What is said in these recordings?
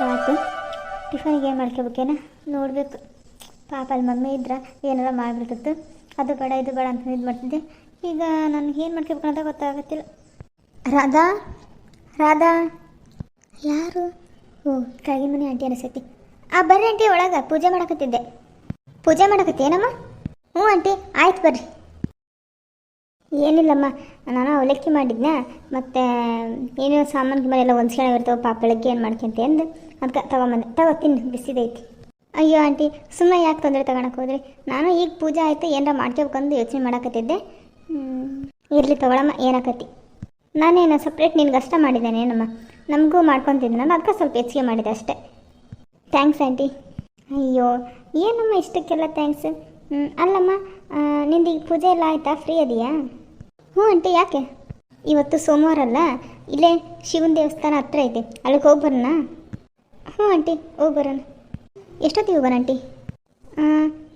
ಆಯಿತು. ಟಿಫನಿಗೆ ಏನು ಮಾಡ್ಕೋಬೇಕೇನ ನೋಡಬೇಕು. ಪಾಪ ಅಲ್ಲಿ ಮಮ್ಮಿ ಇದ್ರೆ ಏನಾರ ಮಾಡಿಬಿಡ್ತಿತ್ತು. ಅದು ಬೇಡ ಇದು ಬೇಡ ಅಂತ ಇದು ಮಾಡ್ತಿದ್ದೆ. ಈಗ ನನಗೆ ಏನು ಮಾಡ್ಕೋಬೇಕು ಅಂತ ಗೊತ್ತಾಗತ್ತಿಲ್ಲ. ರಾಧಾ ರಾಧಾ ಯಾರು? ಓ, ಕೆಳಗಿನ ಮನೆ ಆಂಟಿ ಅನಿಸೈತಿ. ಬರ್ರಿ ಆಂಟಿ, ಒಳಗೆ ಪೂಜೆ ಮಾಡಕತ್ತಿದ್ದೆ. ಪೂಜೆ ಮಾಡಕತ್ತೇನಮ್ಮ? ಹ್ಞೂ ಆಂಟಿ, ಆಯ್ತು ಬರ್ರಿ. ಏನಿಲ್ಲಮ್ಮ, ನಾನು ಅವಲಕ್ಕಿ ಮಾಡಿದ್ನ, ಮತ್ತು ಏನೋ ಸಾಮಾನು ಮನೆಯೆಲ್ಲ ಹೊಂದ್ಸ್ಕೊಂಡಿರ್ತಾವೆ. ಪಾಪ ಬೆಳಗ್ಗೆ ಏನು ಮಾಡ್ಕೊಂತೆ ಅಂದು ಅದಕ್ಕೆ ತಗೊಂಬಂದೆ. ತಿನ್ನು, ಬಿಸಿದೈತಿ. ಅಯ್ಯೋ ಆಂಟಿ, ಸುಮ್ಮನೆ ಯಾಕೆ ತೊಂದರೆ ತಗೊಳಕ್ಕೆ ಹೋದ್ರಿ? ನಾನು ಈಗ ಪೂಜೆ ಆಯಿತು, ಏನಾರ ಮಾಡ್ಕೋಬೇಕಂದು ಯೋಚನೆ ಮಾಡಕತ್ತಿದ್ದೆ. ಇರಲಿ ತಗೊಳಮ್ಮ, ಏನಾಕತಿ. ನಾನೇನು ಸಪ್ರೇಟ್ ನಿನ್ಗೆ ಅಷ್ಟ ಮಾಡಿದ್ದೇನೆ ಏನಮ್ಮ, ನಮಗೂ ಮಾಡ್ಕೊತಿದ್ದೆ ನಾನು, ಅದಕ್ಕೆ ಸ್ವಲ್ಪ ಹೆಚ್ಚಿಗೆ ಮಾಡಿದೆ ಅಷ್ಟೇ. Thanks aunty. ಅಯ್ಯೋ ಏನಮ್ಮ ಇಷ್ಟಕ್ಕೆಲ್ಲ ಥ್ಯಾಂಕ್ಸ್. ಅಲ್ಲಮ್ಮ, ನಿಂದು ಈಗ ಪೂಜೆ ಎಲ್ಲ ಆಯಿತಾ? ಫ್ರೀ ಅದೆಯಾ? ಹ್ಞೂ ಆಂಟಿ, ಯಾಕೆ? ಇವತ್ತು ಸೋಮವಾರ ಅಲ್ಲ, ಇಲ್ಲೇ ಶಿವನ ದೇವಸ್ಥಾನ ಹತ್ರ ಐತೆ, ಅಲ್ಲಿಗೆ ಹೋಗಿ ಬರೋಣ? ಹ್ಞೂ ಆಂಟಿ, ಹೋಗಿ ಬರೋಣ. ಎಷ್ಟೊತ್ತಿಗೆ ಹೋಗೋಣ ಆಂಟಿ?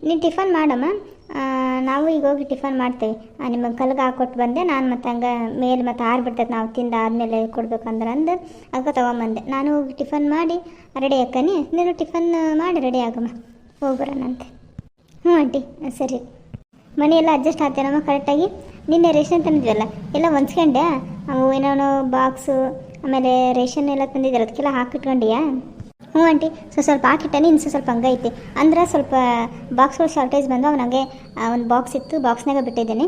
ನೀನು ಟಿಫನ್ ಮಾಡಮ್ಮ, ನಾವು ಈಗ ಹೋಗಿ ಟಿಫನ್ ಮಾಡ್ತೇವೆ. ನಿಮಗೆ ಕಲ್ಗೆ ಹಾಕೊಟ್ಟು ಬಂದೆ ನಾನು, ಮತ್ತು ಹಂಗೆ ಮೇಲೆ ಮತ್ತು ಆರ್ಬಿಡ್ತೈತೆ ನಾವು ತಿಂದಾದ್ಮೇಲೆ ಕೊಡ್ಬೇಕಂದ್ರೆ ಅಂದು ಅದಕ್ಕೆ ತೊಗೊಂಬಂದೆ. ನಾನು ಹೋಗಿ ಟಿಫನ್ ಮಾಡಿ ರೆಡಿ ಹಾಕನಿ, ನೀನು ಟಿಫನ್ ಮಾಡಿ ರೆಡಿ ಆಗಮ್ಮ, ಹೋಗಿ ಬರೋಣಂತೆ. ಹ್ಞೂ ಆಂಟಿ, ಸರಿ. ಮನೆಯೆಲ್ಲ ಅಡ್ಜಸ್ಟ್ ಆಗ್ತೇನಮ್ಮ ಕರೆಕ್ಟಾಗಿ? ನಿನ್ನೆ ರೇಷನ್ ತಂದಿದ್ವಲ್ಲ ಎಲ್ಲ ಹೊಂದ್ಸ್ಕೊಂಡೆ? ಅವು ಏನೋ ಬಾಕ್ಸು ಆಮೇಲೆ ರೇಷನ್ ಎಲ್ಲ ತಂದಿದ್ದಾರೆ, ಅದಕ್ಕೆಲ್ಲ ಹಾಕಿಟ್ಕೊಂಡಿಯಾ? ಹ್ಞೂ ಆಂಟಿ, ಸ್ವಲ್ಪ ಹಾಕಿಟ್ಟನಿ, ಇನ್ನು ಸ್ವಲ್ಪ ಹಂಗೈತಿ. ಅಂದ್ರೆ ಸ್ವಲ್ಪ ಬಾಕ್ಸ್ಗಳು ಶಾರ್ಟೇಜ್ ಬಂದು ಅವನಾಗೆ ಒಂದು ಬಾಕ್ಸ್ ಇತ್ತು, ಬಾಕ್ಸ್ನಾಗ ಬಿಟ್ಟಿದ್ದೀನಿ.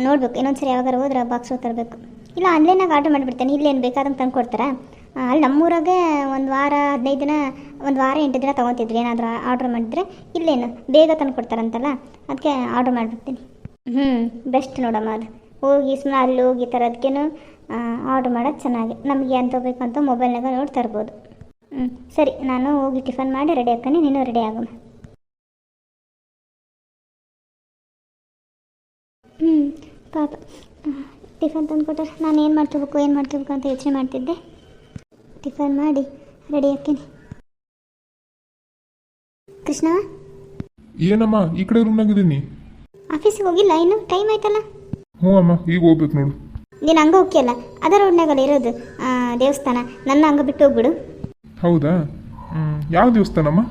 ನೋಡ್ಬೇಕು, ಇನ್ನೊಂದ್ಸರಿ ಯಾವಾಗಾರು ಹೋದ್ರೆ ಬಾಕ್ಸ್ಗಳು ತರಬೇಕು. ಇಲ್ಲ ಆನ್ಲೈನಾಗ ಆರ್ಡ್ರ್ ಮಾಡಿಬಿಡ್ತೇನೆ, ಇಲ್ಲೇನು ಬೇಕಾದಂಗೆ ತಂದು ಕೊಡ್ತಾರಾ? ಅಲ್ಲಿ ನಮ್ಮೂರಾಗೆ ಒಂದು ವಾರ 15 ದಿನ, ಒಂದು ವಾರ 8 ದಿನ ತೊಗೊತಿದ್ರಿ ಏನಾದರೂ ಆರ್ಡ್ರ್ ಮಾಡಿದ್ರೆ. ಇಲ್ಲೇನು ಬೇಗ ತಂದು ಕೊಡ್ತಾರಂತಲ್ಲ, ಅದಕ್ಕೆ ಆರ್ಡ್ರ್ ಮಾಡಿಬಿಡ್ತೀನಿ. ಬೆಸ್ಟ್ ನೋಡಮ್ಮ ಅದು. ಹೋಗಿ ಸುಮ್ಮನೆ ಅಲ್ಲಿ ಹೋಗಿ ತರೋದಕ್ಕೇನು ಆರ್ಡ್ರ್ ಮಾಡೋದು ಚೆನ್ನಾಗಿ, ನಮಗೆ ಏನು ತೊಗೋಬೇಕಂತ ಮೊಬೈಲ್ನಾಗ ನೋಡಿ ತರ್ಬೋದು. ಸರಿ, ನಾನು ಹೋಗಿ ಟಿಫನ್ ಮಾಡಿ ರೆಡಿ ಹಾಕನಿ, ನೀನು ರೆಡಿ ಆಗಮ್ಮ. ಪಾಪ ಟಿಫನ್ ತಂದು ಕೊಟ್ಟರೆ ನಾನು ಏನು ಮಾಡ್ಕೋಬೇಕು ಅಂತ ಯೋಚನೆ ಮಾಡ್ತಿದ್ದೆ. ಟಿಫನ್ ಮಾಡಿ ರೆಡಿ ಹಾಕ್ತೀನಿ. ಕೃಷ್ಣ, ಏನಮ್ಮ ಈ ಕಡೆ ರೂಮ್ನಾಗಿದ್ದೀನಿ? ಆಫೀಸಿಗೆ ಹೋಗಿಲ್ಲ ಇನ್ನು? ಟೈಮ್ ಆಯ್ತಲ್ಲ. ಹ್ಞೂ ಅಮ್ಮ, ಈಗ ಹೋಗ್ಬೇಕು ನೋಡು. ನೀನು ಹಂಗೆ ಹೋಗ್ಯಲ್ಲ, ಅದ ರೋಡ್ನಾಗಲ್ಲ ಇರೋದು ದೇವಸ್ಥಾನ, ನನ್ನ ಹಂಗೆ ಬಿಟ್ಟು ಹೋಗ್ಬಿಡು. ಹೌದಾ? ಯಾವ ದೇವಸ್ಥಾನಮ್ಮ?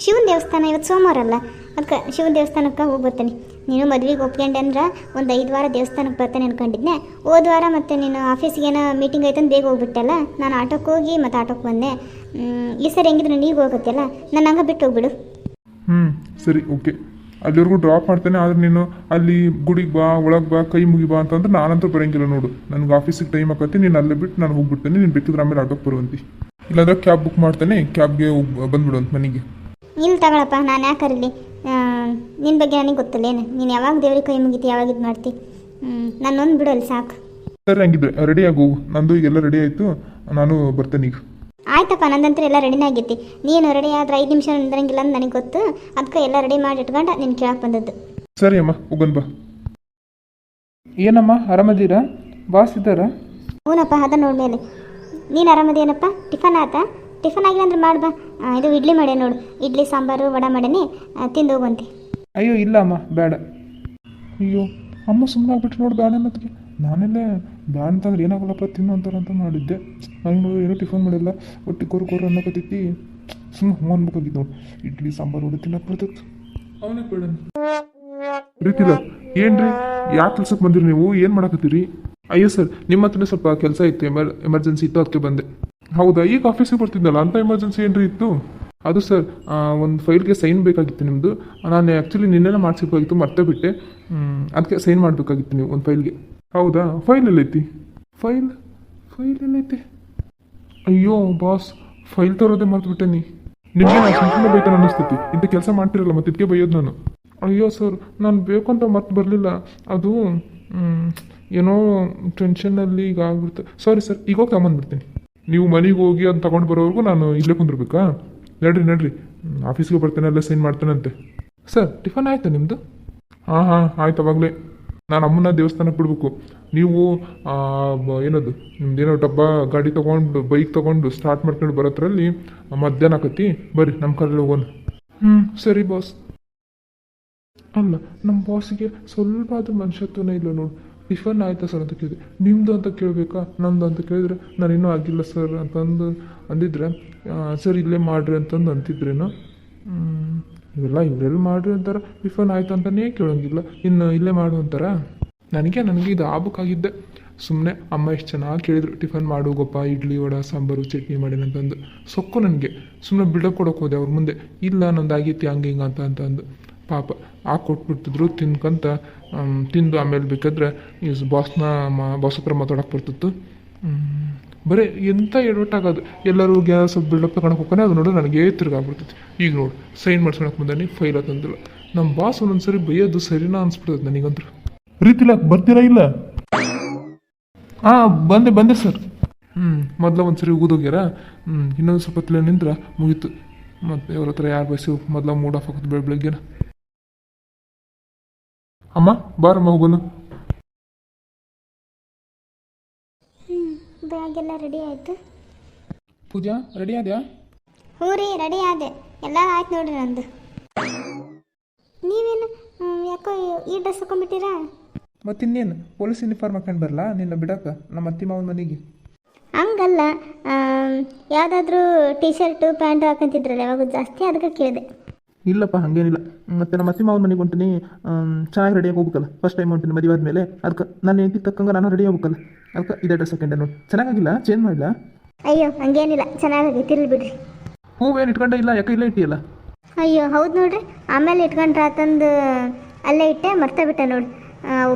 ಶಿವನ ದೇವಸ್ಥಾನ. ಇವತ್ತು ಸೋಮವಾರ ಅಲ್ಲ, ಅದಕ್ಕೆ ಶಿವನ ದೇವಸ್ಥಾನಕ್ಕೆ ಹೋಗಿ ಬರ್ತೀನಿ. ನೀನು ಮದುವೆಗೆ ಒಪ್ಕೊಂಡೆ ಅಂದ್ರೆ ಒಂದು 5 ವಾರ ದೇವಸ್ಥಾನಕ್ಕೆ ಬರ್ತಾನೆ ಅನ್ಕೊಂಡಿದ್ದೆ. ಹೋದ ವಾರ ಮತ್ತು ನೀನು ಆಫೀಸಿಗೇನೋ ಮೀಟಿಂಗ್ ಆಯ್ತಂದು ಬೇಗ ಹೋಗ್ಬಿಟ್ಟಲ್ಲ, ನಾನು ಆಟೋಕ್ಕೆ ಹೋಗಿ ಮತ್ತು ಆಟೋಕ್ಕೆ ಬಂದೆ. ಈ ಸರಿ ಹೆಂಗಿದ್ರು ನೀಗ ಹೋಗುತ್ತಲ್ಲ, ನನ್ನ ಹಂಗೆ ಬಿಟ್ಟು ಹೋಗ್ಬಿಡು. ಸರಿ, ಓಕೆ. ಅಲ್ಲಿವರೆಗೂ ಡ್ರಾಪ್ ಮಾಡ್ತೇನೆ, ಆದರೆ ನೀನು ಅಲ್ಲಿ ಗುಡಿಗೆ ಬಾ, ಒಳಗೆ ಬಾ, ಕೈ ಮುಗಿ ಬಾ ಅಂತಂದ್ರೆ ನಾನಂತೂ ಬರೋಂಗಿಲ್ಲ ನೋಡು. ನನಗೆ ಆಫೀಸಿಗೆ ಟೈಮ್ ಆಕತಿ, ನೀನು ಅಲ್ಲೇ ಬಿಟ್ಟು ನಾನು ಹೋಗ್ಬಿಡ್ತೇನೆ. ನೀನು ಬೇಕಿದ್ರೆ ಆಮೇಲೆ ಆಟೋಕ್ಕೆ ಬರುವಂತಿ, ಇಲ್ಲಾಂದ್ರೆ ಕ್ಯಾಬ್ ಬುಕ್ ಮಾಡ್ತೇನೆ, ಕ್ಯಾಬ್ಗೆ ಬಂದ್ಬಿಡು ಅಂತ ಮನೆಗೆ. ಇಲ್ಲ ತಗೊಳಪ್ಪ, ನಾನು ಯಾಕೆ ಕರೀಲಿ? ನಿನ್ನ ಬಗ್ಗೆ ನನಗೆ ಗೊತ್ತಿಲ್ಲ ಏನು, ನೀನು ಯಾವಾಗ ದೇವ್ರಿಗೆ ಕೈ ಮುಗಿತಿ, ಯಾವಾಗ ಇದು ಮಾಡ್ತಿ. ನನ್ನೊಂದು ಬಿಡೋಲ್ಲ ಸಾಕು. ಸರಿ, ಹಂಗಿದ್ರೆ ರೆಡಿ ಆಗು. ನಂದು ಈಗೆಲ್ಲ ರೆಡಿ ಆಯಿತು, ನಾನು ಬರ್ತೇನೆ ಈಗ. ಆಯ್ತಪ್ಪ, ನಂದಂತೂ ಎಲ್ಲ ರೆಡಿನೇ ಆಗೈತಿ. ನೀನು ರೆಡಿ ಆದ್ರೆ 5 ನಿಮಿಷ ನಿಂದ್ರಂಗಿಲ್ಲ ಅಂತ ನನಗೆ ಗೊತ್ತು, ಅದಕ್ಕೆ ಎಲ್ಲ ರೆಡಿ ಮಾಡಿ ಇಟ್ಕೊಂಡು ನೀನು ಕೇಳಕ್ಕೆ ಬಂದದ್ದು. ಸರಿ ಅಮ್ಮ, ಹೋಗೋಣ ಬಾ. ಏನಮ್ಮ, ಆರಾಮದೀರಾ? ಬಾಸ್ ಇದ್ದಾರಾ? ಹ್ಞೂನಪ್ಪ, ಅದ ನೋಡ್ಮೇಲೆ. ನೀನು ಆರಾಮದೇನಪ್ಪ? ಟಿಫನ್ ಆಯ್ತಾ? ಟಿಫನ್ ಆಗಿಲ್ಲ ಅಂದ್ರೆ ಮಾಡಿ ಬಾ. ಇದು ಇಡ್ಲಿ ಮಾಡೇ ನೋಡು, ಇಡ್ಲಿ ಸಾಂಬಾರು ವಡ ಮಾಡೇನಿ, ತಿಂದು ಹೋಗುವಂತೆ. ಅಯ್ಯೋ ಇಲ್ಲ ಅಮ್ಮ, ಬೇಡ. ಅಯ್ಯೋ ಅಮ್ಮ ಸುಮ್ಮನೆ ಆಗ್ಬಿಟ್ಟು ನೋಡಿ, ಬೇಡ ಅನ್ನೋದಕ್ಕೆ. ನಾನೆಲ್ಲೇ ಬೇಡ ಅಂತಂದ್ರೆ ಏನಾಗಲ್ಲಪ್ಪ ತಿನ್ನು ಅಂತಾರಂತ ಮಾಡಿದ್ದೆ. ನನಗೆ ಏನೋ ಟಿಫನ್ ಮಾಡಿಲ್ಲ, ಒಟ್ಟಿ ಕೊರು ಅನ್ನೋಕತ್ತೈತಿ. ಸುಮ್ಮನೆ ಹ್ಞೂ ಅನ್ಬೇಕಾಗಿತ್ತು ನೋಡಿ. ಇಡ್ಲಿ ಸಾಂಬಾರು ವಡೆ ತಿನ್ನಕ್ಕೆ ಬರ್ತೈತೆ. ಅವನೇ ಬೇಡ ರೀತಿಲ್ಲ. ಏನ್ರಿ, ಯಾಕೆ ಕೆಲ್ಸಕ್ಕೆ ಬಂದಿರಿ ನೀವು? ಏನು ಮಾಡಕತ್ತೀರಿ? ಅಯ್ಯೋ ಸರ್, ನಿಮ್ಮ ಹತ್ರನೇ ಸ್ವಲ್ಪ ಕೆಲಸ ಇತ್ತು, ಎಮರ್ಜೆನ್ಸಿ ಇತ್ತು, ಅದಕ್ಕೆ ಬಂದೆ. ಹೌದಾ? ಈಗ ಆಫೀಸಿಗೆ ಬರ್ತಿದ್ದಲ್ಲ, ಅಂತ ಎಮರ್ಜೆನ್ಸಿ ಏನ್ರಿ ಇತ್ತು? ಅದು ಸರ್, ಒಂದು ಫೈಲ್ಗೆ ಸೈನ್ ಬೇಕಾಗಿತ್ತು ನಿಮ್ಮದು. ನಾನು ಆ್ಯಕ್ಚುಲಿ ನಿನ್ನೆನೇ ಮಾಡಿಸ್ಬೇಕಾಗಿತ್ತು, ಮರ್ತೇ ಬಿಟ್ಟೆ. ಅದಕ್ಕೆ ಸೈನ್ ಮಾಡಬೇಕಾಗಿತ್ತು ನೀವು ಒಂದು ಫೈಲ್ಗೆ. ಹೌದಾ? ಫೈಲ್ ಎಲ್ಲೈತಿ? ಫೈಲ್ ಎಲ್ಲೈತಿ? ಅಯ್ಯೋ ಬಾಸ್, ಫೈಲ್ ತರೋದೇ ಮರ್ತುಬಿಟ್ಟೆ. ನಿಮಗೆ ನಾನು ಸುಮ್ಮನೆ ಬೇಕಂತ ಅನ್ನಿಸ್ತೈತಿ, ಇಂಥ ಕೆಲಸ ಮಾಡ್ತಿರಲ್ಲ, ಮತ್ತೆ ಇದಕ್ಕೆ ಬೈಯೋದು ನಾನು. ಅಯ್ಯೋ ಸರ್, ನಾನು ಬೇಕು ಅಂತ ಮತ್ತೆ ಬರಲಿಲ್ಲ, ಅದು ಏನೋ ಟೆನ್ಷನ್ನಲ್ಲಿ ಈಗ ಆಗ್ಬಿಡ್ತು. ಸಾರಿ ಸರ್, ಈಗ ಹೋಗಿ ತಗೊಂಡ್ಬಿಡ್ತೀನಿ. ನೀವು ಮನೆಗೆ ಹೋಗಿ ಅದು ತಗೊಂಡು ಬರೋವರೆಗೂ ನಾನು ಇಲ್ಲೇ ಕುಂದಿರ್ಬೇಕಾ? ನಡ್ರಿ, ಆಫೀಸ್ಗೆ ಬರ್ತೇನೆ, ಅಲ್ಲೇ ಸೈನ್ ಮಾಡ್ತೇನಂತೆ. ಸರ್, ಟಿಫನ್ ಆಯ್ತಾ ನಿಮ್ಮದು? ಹಾಂ ಆಯ್ತು, ಅವಾಗಲೇ. ನಾನು ಅಮ್ಮನ ದೇವಸ್ಥಾನಕ್ಕೆ ಬಿಡಬೇಕು. ನೀವು ಏನದು ನಿಮ್ದೇನೋ ಡಬ್ಬ ಗಾಡಿ ತೊಗೊಂಡು, ಬೈಕ್ ತೊಗೊಂಡು ಸ್ಟಾರ್ಟ್ ಮಾಡ್ಕೊಂಡು ಬರೋದ್ರಲ್ಲಿ ಮಧ್ಯಾಹ್ನ ಆಕತಿ. ಬರ್ರಿ, ನಮ್ಮ ಕಾರಲ್ಲಿ ಹೋಗೋಣ. ಸರಿ ಬಾಸ್. ಅಲ್ಲ, ನಮ್ಮ ಬಾಸಿಗೆ ಸ್ವಲ್ಪ ಆದ್ರೂ ಮನುಷ್ಯತ್ವನೇ ಇಲ್ಲ ನೋಡು. ಟಿಫನ್ ಆಯ್ತಾ ಸರ್ ಅಂತ ಕೇಳಿದೆ. ನಿಮ್ಮದು ಅಂತ ಕೇಳಬೇಕಾ ನಮ್ಮದು ಅಂತ ಕೇಳಿದ್ರೆ ನಾನು ಇನ್ನೂ ಆಗಿಲ್ಲ ಸರ್ ಅಂತಂದು ಅಂದಿದ್ರೆ ಸರ್ ಇಲ್ಲೇ ಮಾಡಿರಿ ಅಂತಂದು ಅಂತಿದ್ರೇನು. ಇವೆಲ್ಲ ಇವರೆಲ್ಲ ಮಾಡಿರಿ ಅಂತಾರೆ, ಟಿಫನ್ ಆಯ್ತು ಅಂತಲೇ ಕೇಳೋಂಗಿಲ್ಲ, ಇನ್ನು ಇಲ್ಲೇ ಮಾಡು ಅಂತಾರ. ನನಗೆ ಇದು ಆಗ್ಬೇಕಾಗಿದ್ದೆ. ಸುಮ್ಮನೆ ಅಮ್ಮ ಎಷ್ಟು ಚೆನ್ನಾಗಿ ಕೇಳಿದ್ರು, ಟಿಫನ್ ಮಾಡು ಗೊಪ್ಪ, ಇಡ್ಲಿ ವಡೆ ಸಾಂಬಾರು ಚಟ್ನಿ ಮಾಡಿನಂತಂದು. ಸೊಕ್ಕು ನನಗೆ ಸುಮ್ಮನೆ ಬಿಲ್ಡಪ್ ಕೊಡೋಕೆ ಹೋದೆ ಅವ್ರ ಮುಂದೆ. ಇಲ್ಲ ನಂದು ಆಗೈತಿ ಹಂಗೆ ಹಿಂಗೆ ಅಂತ ಅಂದು ಪಾಪ ಕೊಟ್ಬಿಡ್ತಿದ್ರು ತಿನ್ಕಂತ. ತಿಂದು ಆಮೇಲೆ ಬೇಕಾದ್ರೆ ಈ ಬಾಸ್ ಹತ್ರ ಮಾತಾಡೋಕೆ ಬರ್ತಿತ್ತು. ಬರೀ ಎಂಥ ಎಡವಟ್ಟಾಗೋದು. ಎಲ್ಲರೂ ಗ್ಯಾಸ್ ಸ್ವಲ್ಪ ಬಿಲ್ಡಪ್ ತಗೊಳಕ್ಕೆ ಹೋಗ್ತಾನೆ, ಅದು ನೋಡು ನನಗೇ ತಿರ್ಗಾಗ್ಬಿಡ್ತೈತಿ. ಈಗ ನೋಡು ಸೈನ್ ಮಾಡ್ಸ್ಕೊಳಕ್ಕೆ ಬಂದಾನೆ, ಫೈಲ್ ಅಂತಂದಿಲ್ಲ. ನಮ್ಮ ಬಾಸ್ ಒಂದೊಂದ್ಸರಿ ಬೈಯೋದು ಸರಿನಾ ಅನ್ಸ್ಬಿಡ್ತದೆ ನನಗಂತೂ. ರೀತಿಲಾಕ್ ಬರ್ತೀರಾ ಇಲ್ಲ? ಹಾಂ ಬಂದೆ ಸರ್. ಮೊದಲ ಒಂದ್ಸರಿ ಉಗಿದೋಗ್ಯಾರ. ಇನ್ನೊಂದು ಸ್ವಲ್ಪ ಹೊತ್ತಿಲ್ಲ ನಿಂದ್ರೆ ಮುಗೀತು. ಮತ್ತು ಅವ್ರ ಹತ್ರ ಯಾರು ಬಯಸಿ ಮೊದಲ ಮೂಡ್ ಆಫ್ ಆಗುತ್ತೆ ಬೆಳಗ್ಗೆನ. ಅಮ್ಮ ಬಾರಮ್ಮ ಹೋಗೋನು. ಬ್ಯಾಗ್ ಎಲ್ಲ ರೆಡಿ ಆಯಿತು. ಪೂಜಾ ರೆಡಿ ಆದ್ಯಾ? ಹ್ಞೂ ರೀ ರೆಡಿ ಆದೆ, ಎಲ್ಲ ಆಯ್ತು ನೋಡ್ರಿ ನಂದು. ನೀವೇನು ಯಾಕೋ ಈ ಡ್ರೆಸ್ ಹಾಕೊಂಡ್ಬಿಟ್ಟಿರಾ? ಮತ್ತಿನ್ನೇನು ಪೊಲೀಸ್ ಯೂನಿಫಾರ್ಮ್ ಹಾಕೊಂಡು ಬರಲ್ಲ ನಿನ್ನ ಬಿಡಕ್ಕೆ ನಮ್ಮ ಅತ್ತಿ ಮಾವನ ಮನೆಗೆ? ಹಂಗಲ್ಲ, ಯಾವುದಾದ್ರೂ ಟೀ ಶರ್ಟು ಪ್ಯಾಂಟು ಹಾಕೊಂತಿದ್ರಲ್ಲ ಯಾವಾಗ ಜಾಸ್ತಿ, ಅದಕ್ಕೆ ಕೇಳಿದೆ. ಇಲ್ಲಪ್ಪ ಹಾಗೇನಿಲ್ಲ. ಮತ್ತು ನಮ್ಮ ಅತ್ತಿ ಮಾವನ ಮನೆಗೆ ಹೊಂಟಿನಿ, ಚೆನ್ನಾಗಿ ರೆಡಿಯಾಗಿ ಹೋಗ್ಬೇಕಲ್ಲ. ಫಸ್ಟ್ ಟೈಮ್ ಹೊಂಟಿನಿ ಮದುವೆ ಆದಮೇಲೆ, ಅದಕ್ಕೆ ನಾನು ಹೆಂಡತಿ ತಕ್ಕಂಗೆ ನಾನು ರೆಡಿ ಆಗ್ಬೇಕಲ್ಲ. ಅದಕ್ಕೆ ಇದೇ ಡ್ರೆಸ್ ಹಾಕೊಂಡೆ ನೋಡಿ. ಚೆನ್ನಾಗಿಲ್ಲ, ಚೇಂಜ್ ಮಾಡಿಲ್ಲ? ಅಯ್ಯೋ ಹಂಗೇನಿಲ್ಲ, ಚೆನ್ನಾಗೈತಿ, ಇರ್ಲಿ ಬಿಡ್ರಿ. ಹೂವೇನು ಇಟ್ಕೊಂಡೆ ಇಲ್ಲ, ಯಾಕೆ ಇಲ್ಲೇ ಇಟ್ಟಿಯಲ್ಲ? ಅಯ್ಯೋ ಹೌದು ನೋಡ್ರಿ, ಆಮೇಲೆ ಇಟ್ಕೊಂಡ್ರೆ ಆತಂದು ಅಲ್ಲೇ ಇಟ್ಟೆ, ಮರ್ತೇ ಬಿಟ್ಟೆ ನೋಡಿ.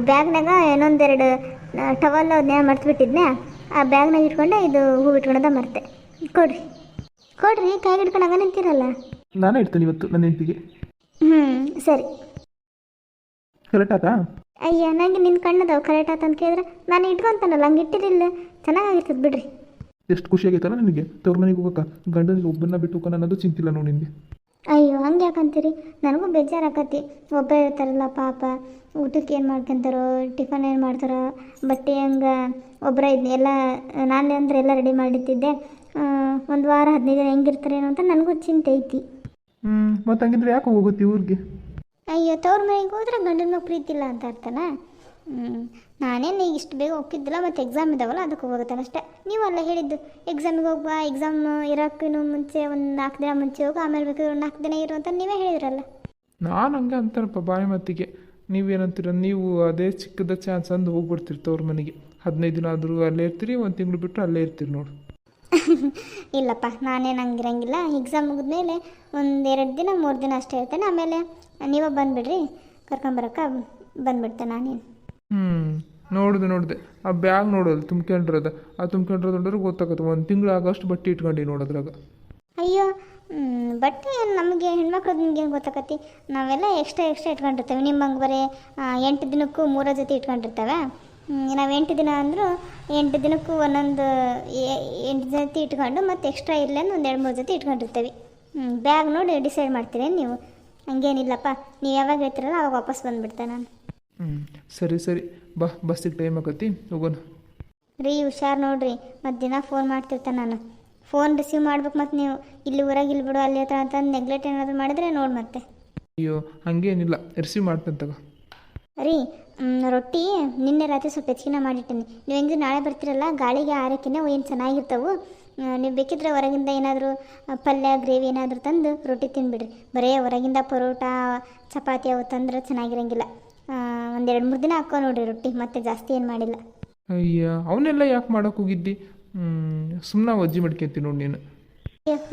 ಬ್ಯಾಗ್ನಾಗ ಇನ್ನೊಂದೆರಡು ಟವಲ್ ಅದನ್ನೇ ಮರ್ತು ಆ ಬ್ಯಾಗ್ನಾಗ ಇಟ್ಕೊಂಡೆ, ಇದು ಹೂವು ಇಟ್ಕೊಂಡದ ಮರ್ತೆ. ಕೊಡ್ರಿ ಕೈಗೆ ಇಟ್ಕೊಂಡಾಗ ನಿಂತಿರಲ್ಲ. ನಾನೇ ಇಡ್ತೀನಿ ಇವತ್ತು ನನ್ನ ಹೆಂಡತಿಗೆ. ಸರಿ. ಕರೆಕ್ಟ್ ಆತಾ? ಅಯ್ಯ ನನಗೆ ನಿನ್ನ ಕಣ್ಣದವು ಕರೆಕ್ಟ್ ಆತಂತ ಕೇಳಿದ್ರೆ ನಾನು ಇಟ್ಕೊಂತಾನಲ್ಲ, ಹಂಗೆ ಇಟ್ಟಿರಲಿಲ್ಲ, ಚೆನ್ನಾಗಿರ್ತದೆ ಬಿಡ್ರಿ. ಎಷ್ಟು ಖುಷಿಯಾಗೈತಲ್ಲ ನಿನಗೆ ತವ್ರ ಮನೆಗೆ ಹೋಗಕ್ಕ. ಗಂಡನಿಗೆ ಒಬ್ಬನ್ನ ಬಿಟ್ಟು ಹೋಗೋಣ ಅನ್ನೋದು ಚಿಂತಿಲ್ಲ ನೋಡಿ ನಿನಗೆ. ಅಯ್ಯೋ ಹಂಗೆ ಯಾಕಂತೀರಿ, ನನಗೂ ಬೇಜಾರಾಕತಿ. ಒಬ್ಬರೇ ಇರ್ತಾರಲ್ಲ ಪಾಪ, ಊಟಕ್ಕೆ ಏನು ಮಾಡ್ಕೊಂತಾರೋ, ಟಿಫನ್ ಏನು ಮಾಡ್ತಾರೋ, ಬಟ್ಟೆ ಹಂಗೆ ಒಬ್ಬರ ಎಲ್ಲ ನಾನೇ ಅಂದ್ರೆ ಎಲ್ಲ ರೆಡಿ ಮಾಡಿಟ್ಟಿದ್ದೆ. ಒಂದು ವಾರ 15 ದಿನ ಹೆಂಗಿರ್ತಾರೇನೋ ಅಂತ ನನಗೂ ಚಿಂತೆ ಐತಿ. ಮತ್ತು ಹಂಗಿದ್ರೆ ಯಾಕೆ ಹೋಗುತ್ತೆ ಊರಿಗೆ? ಅಯ್ಯೋ ತವ್ರ ಮನೆಗೆ ಹೋದ್ರೆ ಗಂಡನ ಮಗ ಪ್ರೀತಿ ಇಲ್ಲ ಅಂತ ಅರ್ಥನ? ನಾನೇನು ಈಗ ಇಷ್ಟು ಬೇಗ ಹೋಗಿದ್ದಿಲ್ಲ, ಮತ್ತು ಎಕ್ಸಾಮ್ ಇದ್ದಾವಲ್ಲ ಅದಕ್ಕೆ ಹೋಗುತ್ತಾನೆ ಅಷ್ಟೇ. ನೀವಲ್ಲ ಹೇಳಿದ್ದು ಎಕ್ಸಾಮಿಗೆ ಹೋಗ್ಬಾ, ಎಕ್ಸಾಮ್ ಇರೋಕ್ಕೂ ಮುಂಚೆ ಒಂದು 4 ದಿನ ಮುಂಚೆ ಹೋಗಿ, ಆಮೇಲೆ ಬೇಕಾದ್ರೆ 4 ದಿನ ಇರು ಅಂತ ನೀವೇ ಹೇಳಿದ್ರಲ್ಲ. ನಾನು ಹಂಗೆ ಅಂತಾರಪ್ಪ ಬಾಯಿ ಮತ್ತಿಗೆ. ನೀವೇನಂತೀರ, ನೀವು ಅದೇ ಚಿಕ್ಕದ ಚಾನ್ಸ್ ಅಂದು ಹೋಗ್ಬಿಡ್ತೀರಿ ತವ್ರ ಮನೆಗೆ. 15 ದಿನ ಆದರೂ ಅಲ್ಲೇ ಇರ್ತೀರಿ, 1 ತಿಂಗಳು ಬಿಟ್ಟು ಅಲ್ಲೇ ಇರ್ತೀರಿ ನೋಡಿ. ಇಲ್ಲಪ್ಪ ನಾನೇನು ಹಂಗಿರಂಗಿಲ್ಲ. ಎಕ್ಸಾಮ್ ಮುಗಿದ್ಮೇಲೆ 1-2 ದಿನ 3 ದಿನ ಅಷ್ಟೇ ಇರ್ತೇನೆ, ಆಮೇಲೆ ನೀವೇ ಬಂದುಬಿಡ್ರಿ, ಕರ್ಕೊಂಬರಕ್ಕೆ ಬಂದುಬಿಡ್ತೇನೆ ನಾನೇನು. ನೋಡಿದೆ ಆ ಬ್ಯಾಗ್ ನೋಡೋದು ತುಂಬ್ಕೊಂಡಿರೋದು, ಆ ತುಂಬ್ಕೊಂಡಿರೋದು ನೋಡಿದ್ರೆ ಗೊತ್ತಾಗುತ್ತೆ. 1 ತಿಂಗಳು ಆಗೋಷ್ಟು ಬಟ್ಟೆ ಇಟ್ಕೊಂಡು ನೋಡೋದ್ರಾಗ. ಅಯ್ಯೋ ಬಟ್ಟೆ ನಮಗೆ ಹೆಣ್ಮಕ್ಳದ್ದು ನಿಮ್ಗೆ ಗೊತ್ತಾಕತಿ. ನಾವೆಲ್ಲ ಎಕ್ಸ್ಟ್ರಾ ಇಟ್ಕೊಂಡಿರ್ತೇವೆ. ನಿಮ್ಮಂಗೆ ಬರೀ 8 ದಿನಕ್ಕೂ 3 ಜೊತೆ ಇಟ್ಕೊಂಡಿರ್ತೇವೆ. ನಾವು 8 ದಿನ ಅಂದರೂ 8 ದಿನಕ್ಕೂ ಒಂದೊಂದು 8 ಜೊತೆ ಇಟ್ಕೊಂಡು ಮತ್ತು ಎಕ್ಸ್ಟ್ರಾ ಇಲ್ಲ ಅಂದ್ರೆ 1-2-3 ಜೊತೆ ಇಟ್ಕೊಂಡಿರ್ತೇವೆ. ಬ್ಯಾಗ್ ನೋಡಿ ಡಿಸೈಡ್ ಮಾಡ್ತೀರಿ ನೀವು. ಹಂಗೇನಿಲ್ಲಪ್ಪ, ನೀವು ಯಾವಾಗ ಹೇಳ್ತೀರಲ್ಲ ಅವಾಗ ವಾಪಸ್ ಬಂದುಬಿಡ್ತೆ ನಾನು. ಸರಿ ಬಾ, ಬಸ್ಸಿಗೆ ಟೈಮ್ ಆಗತ್ತಿ, ಹೋಗೋಣ. ರೀ ಹುಷಾರು ನೋಡ್ರಿ, ಮತ್ತು ದಿನ ಫೋನ್ ಮಾಡ್ತಿರ್ತಾನೆ ನಾನು. ಫೋನ್ ರಿಸೀವ್ ಮಾಡ್ಬೇಕು, ಮತ್ತು ನೀವು ಇಲ್ಲಿ ಊರಾಗ ಇಲ್ಲಿ ಬಿಡು ಅಲ್ಲಿ ಹತ್ರ ಅಂತಂದು ನೆಗ್ಲೆಕ್ಟ್ ಏನಾದರೂ ಮಾಡಿದ್ರೆ ನೋಡಿ ಮತ್ತೆ. ಅಯ್ಯೋ ಹಾಗೇನಿಲ್ಲ, ರಿಸೀವ್ ಮಾಡ್ತೇನೆ ತಗೋ. ರೀ ರೊಟ್ಟಿ ನಿನ್ನೆ ರಾತ್ರಿ ಸ್ವಲ್ಪ ಹೆಚ್ಚಿನ ಮಾಡಿಟ್ಟೇನೆ. ನೀವು ಹೆಂಗೆ ನಾಳೆ ಬರ್ತೀರಲ್ಲ, ಗಾಳಿಗೆ ಆರಕ್ಕಿನೇ ಏನು ಚೆನ್ನಾಗಿರ್ತವೆ. ನೀವು ಬೇಕಿದ್ರೆ ಹೊರಗಿಂದ ಏನಾದರೂ ಪಲ್ಯ ಗ್ರೇವಿ ಏನಾದರೂ ತಂದು ರೊಟ್ಟಿ ತಿಂದುಬಿಡ್ರಿ. ಬರೀ ಹೊರಗಿಂದ ಪರೋಟ ಚಪಾತಿ ಅವು ತಂದ್ರೆ ಚೆನ್ನಾಗಿರಂಗಿಲ್ಲ. 1-2-3 ದಿನ ಹಾಕೋ ನೋಡಿರಿ ರೊಟ್ಟಿ, ಮತ್ತೆ ಜಾಸ್ತಿ ಏನು ಮಾಡಿಲ್ಲ. ಅಯ್ಯ ಅವನ್ನೆಲ್ಲ ಯಾಕೆ ಮಾಡೋಕೆ ಹೋಗಿದ್ದಿ? ಸುಮ್ಮನೆ ಅಜ್ಜಿ ಮಾಡ್ಕೊಂತೀನಿ ನೋಡಿ ನೀನು.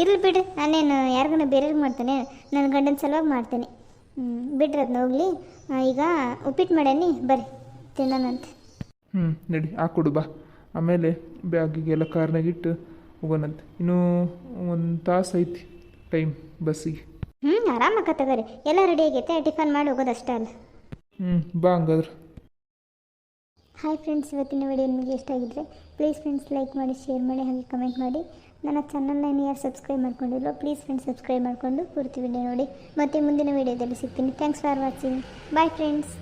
ಇರ್ಲಿ ಬಿಡ್ರಿ, ನಾನೇನು ಯಾರಿಗನ ಬೇರೆಯವ್ರಿಗೆ ಮಾಡ್ತೇನೆ, ನನ್ನ ಗಂಡನ ಸಲುವಾಗಿ ಮಾಡ್ತೇನೆ. ಬಿಡ್ರಿ ಅದನ್ನ ಹೋಗಲಿ. ಈಗ ಉಪ್ಪಿಟ್ಟು ಮಾಡೇನಿ, ಬರ್ರಿ ತಿನ್ನೋಣಂತೆ. ನಡಿ ಹಾಕ್ಕೊಡು ಬಾ. ಆಮೇಲೆ ಬ್ಯಾಗಿಗೆಲ್ಲ ಕಾರ್ನಾಗಿಟ್ಟು ಹೋಗೋಣಂತೆ. ಇನ್ನೂ 1 ತಾಸು ಐತಿ ಟೈಮ್ ಬಸ್ಸಿಗೆ. ಆರಾಮಾಗ ತಗೋರಿ, ಎಲ್ಲ ರೆಡಿ ಆಗೈತೆ, ಟಿಫನ್ ಮಾಡಿ ಹೋಗೋದು ಅಷ್ಟೇ ಅಲ್ಲ. ಬಾ ಹಂಗಾದ್ರೆ. ಹಾಯ್ ಫ್ರೆಂಡ್ಸ್, ಇವತ್ತಿನ ವಿಡಿಯೋ ನಿಮಗೆ ಇಷ್ಟ ಆಗಿದ್ದರೆ ಪ್ಲೀಸ್ ಫ್ರೆಂಡ್ಸ್ ಲೈಕ್ ಮಾಡಿ, ಶೇರ್ ಮಾಡಿ, ಹಾಗೆ ಕಮೆಂಟ್ ಮಾಡಿ. ನನ್ನ ಚಾನಲ್ನ ಯಾರು ಸಬ್ಸ್ಕ್ರೈಬ್ ಮಾಡ್ಕೊಂಡಿಲ್ಲ ಪ್ಲೀಸ್ ಫ್ರೆಂಡ್ಸ್ ಸಬ್ಸ್ಕ್ರೈಬ್ ಮಾಡಿಕೊಂಡು ಪೂರ್ತಿ ವಿಡಿಯೋ ನೋಡಿ. ಮತ್ತು ಮುಂದಿನ ವಿಡಿಯೋದಲ್ಲಿ ಸಿಗ್ತೀನಿ. Thanks for watching. Bye friends.